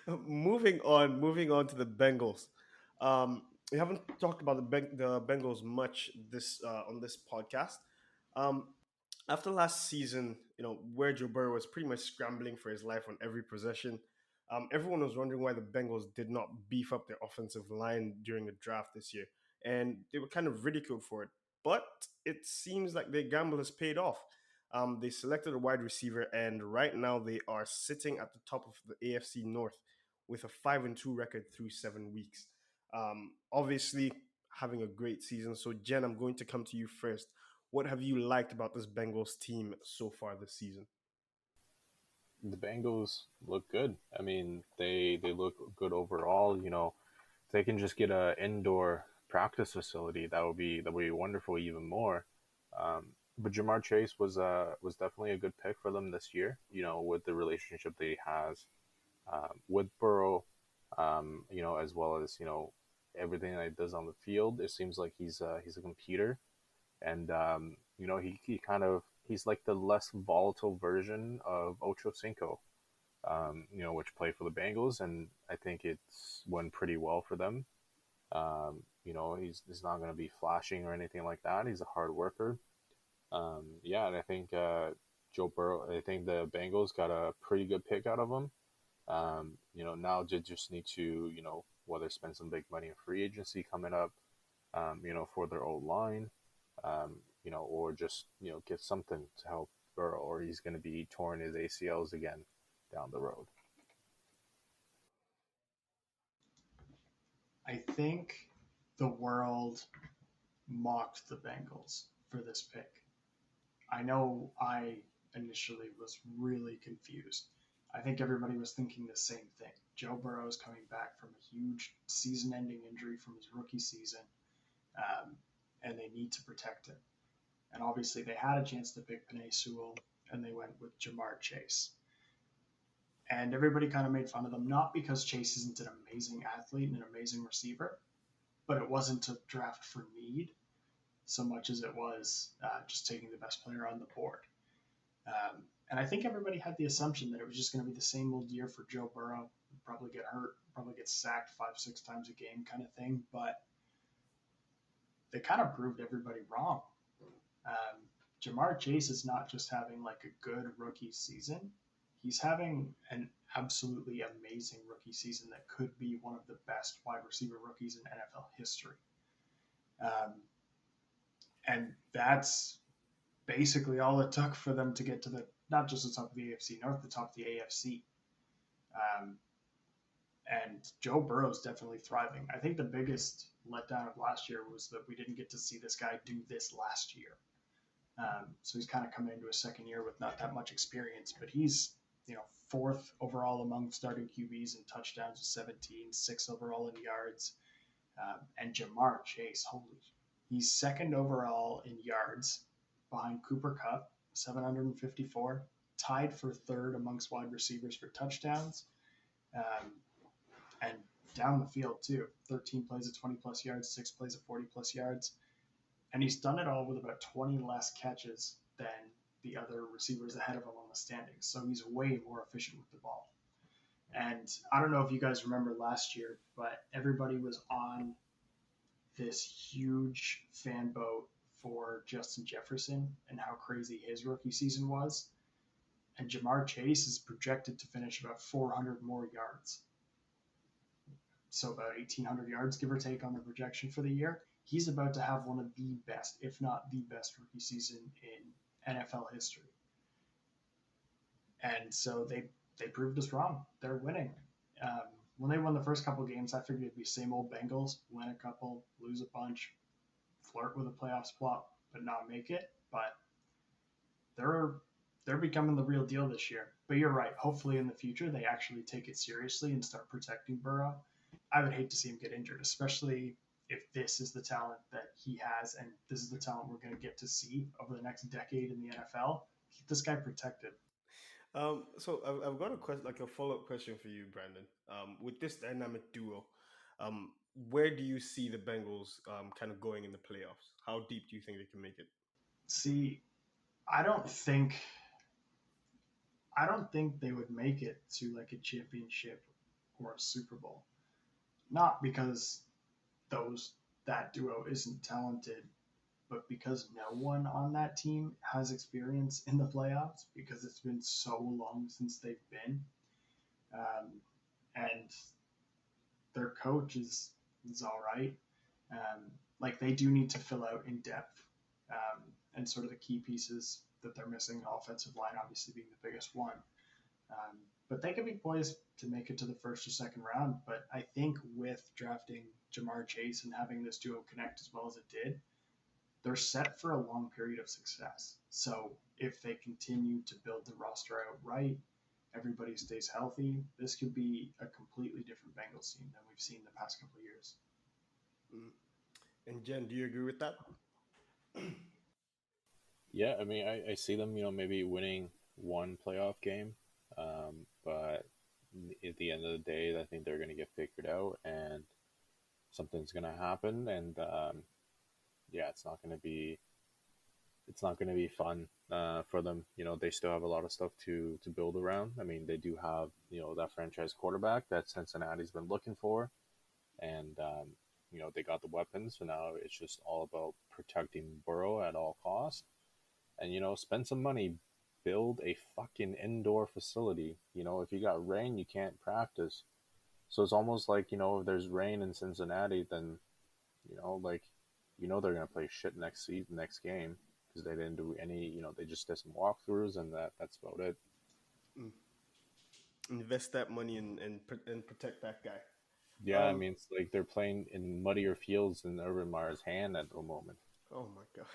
moving on to the Bengals. We haven't talked about the Bengals much this on this podcast. Um, After last season, where Joe Burrow was pretty much scrambling for his life on every possession, everyone was wondering why the Bengals did not beef up their offensive line during the draft this year, and they were kind of ridiculed for it. But it seems like their gamble has paid off. They selected a wide receiver, and right now they are sitting at the top of the AFC North with a 5-2 record through 7 weeks. Obviously, having a great season. So, Jen, I'm going to come to you first. What have you liked about this Bengals team so far this season? The Bengals look good. I mean, they look good overall. If they can just get a indoor practice facility, that would be wonderful even more. But Jamar Chase was definitely a good pick for them this year. With the relationship that he has with Burrow, as well as everything that he does on the field. It seems like he's a computer, and he kind of he's like the less volatile version of Ocho Cinco, which played for the Bengals, and I think it's went pretty well for them. He's not going to be flashing or anything like that. He's a hard worker. Yeah, and I think Joe Burrow. I think the Bengals got a pretty good pick out of him. Now they just need to whether spend some big money in free agency coming up, for their old line, or just get something to help Burrow, or he's going to be torn his ACLs again down the road. I think the world mocked the Bengals for this pick. I know I initially was really confused. I think everybody was thinking the same thing. Joe Burrow is coming back from a huge season ending injury from his rookie season, um, and they need to protect him. And obviously, they had a chance to pick Panay Sewell, and they went with Jamar Chase. And everybody kind of made fun of them, not because Chase isn't an amazing athlete and an amazing receiver, but it wasn't a draft for need so much as it was just taking the best player on the board. And I think everybody had the assumption that it was just going to be the same old year for Joe Burrow. He'd probably get hurt, probably get sacked 5, 6 times a game kind of thing. But they kind of proved everybody wrong. Um, Jamar Chase is not just having like a good rookie season. He's having an absolutely amazing rookie season that could be one of the best wide receiver rookies in NFL history. Um, and that's basically all it took for them to get to the not just the top of the AFC North, the top of the AFC. Um, and Joe Burrow's definitely thriving. I think the biggest letdown of last year was that we didn't get to see this guy do this last year. So he's kind of coming into a second year with not that much experience, but he's fourth overall among starting QBs in touchdowns with 17, sixth overall in yards, and Jamar Chase, holy, he's second overall in yards behind Cooper Kupp, 754, tied for third amongst wide receivers for touchdowns, um, and down the field too. 13 plays of 20 plus yards, 6 plays of 40 plus yards. And he's done it all with about 20 less catches than the other receivers ahead of him on the standings. So he's way more efficient with the ball. And I don't know if you guys remember last year, but everybody was on this huge fan boat for Justin Jefferson and how crazy his rookie season was. And Jamar Chase is projected to finish about 400 more yards. So about 1,800 yards, give or take, on the projection for the year. He's about to have one of the best, if not the best, rookie season in NFL history. And so they proved us wrong. They're winning. When they won the first couple games, I figured it'd be same old Bengals, win a couple, lose a bunch, flirt with a playoff spot, but not make it. But they're becoming the real deal this year. But you're right. Hopefully in the future they actually take it seriously and start protecting Burrow. I would hate to see him get injured, especially if this is the talent that he has and this is the talent we're going to get to see over the next decade in the NFL. Keep this guy protected. So I've got a question, like a follow up question for you, Brandon. With this dynamic duo, um, where do you see the Bengals kind of going in the playoffs? How deep do you think they can make it? See, I don't think they would make it to like a championship or a Super Bowl. Not because those that duo isn't talented, but because no one on that team has experience in the playoffs because it's been so long since they've been. Um, and their coach is all right. Like they do need to fill out in depth and sort of the key pieces that they're missing. Offensive line, obviously, being the biggest one. Um, but they could be poised to make it to the first or second round. But I think with drafting Jamar Chase and having this duo connect as well as it did, they're set for a long period of success. So if they continue to build the roster out right, everybody stays healthy, this could be a completely different Bengals team than we've seen the past couple of years. Mm. And Jen, do you agree with that? Yeah, I mean, I see them, maybe winning one playoff game, but at the end of the day, I think they're going to get figured out, and something's going to happen, and yeah, it's not going to be fun for them. They still have a lot of stuff to build around. I mean, they do have that franchise quarterback that Cincinnati's been looking for, and they got the weapons. So now it's just all about protecting Burrow at all costs, and spend some money, build a fucking indoor facility. If you got rain, you can't practice. So it's almost like if there's rain in Cincinnati, then like they're gonna play shit next season, next game because they didn't do any. They just did some walkthroughs and that's about it. Mm. Invest that money and protect that guy. Yeah, I Um, mean it's like they're playing in muddier fields in Urban Meyer's hand at the moment. oh my god.